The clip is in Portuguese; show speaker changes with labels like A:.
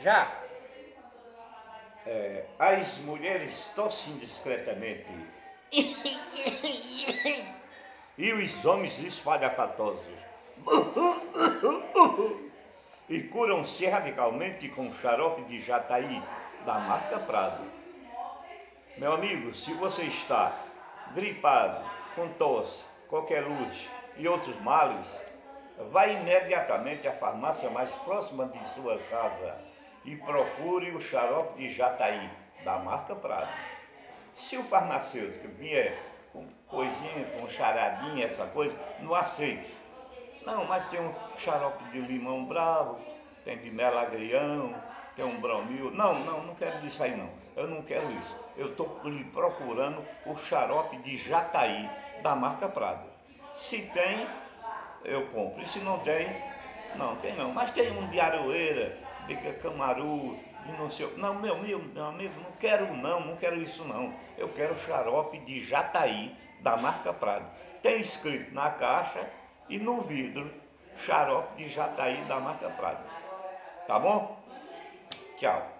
A: Já.
B: As mulheres tossem discretamente e os homens espalhafatosos e curam-se radicalmente com xarope de jataí da marca Prado. Meu amigo, se você está gripado, com tosse, qualquer luz e outros males, vá imediatamente à farmácia mais próxima de sua casa e procure o xarope de jataí da marca Prado. Se o farmacêutico vier com coisinha, com charadinha, essa coisa, não aceite. Não, mas tem um xarope de limão bravo, tem de melagrião, tem um bromil. Não quero disso aí não. Eu não quero isso. Eu estou lhe procurando o xarope de jataí da marca Prado. Se tem, eu compro. E se não tem, não tem não. Mas tem um de aroeira, de camaru, de não sei. Não, meu amigo, não quero isso não. Eu quero xarope de jataí da marca Prado. Tem escrito na caixa e no vidro, xarope de jataí da marca Prado. Tá bom? Tchau.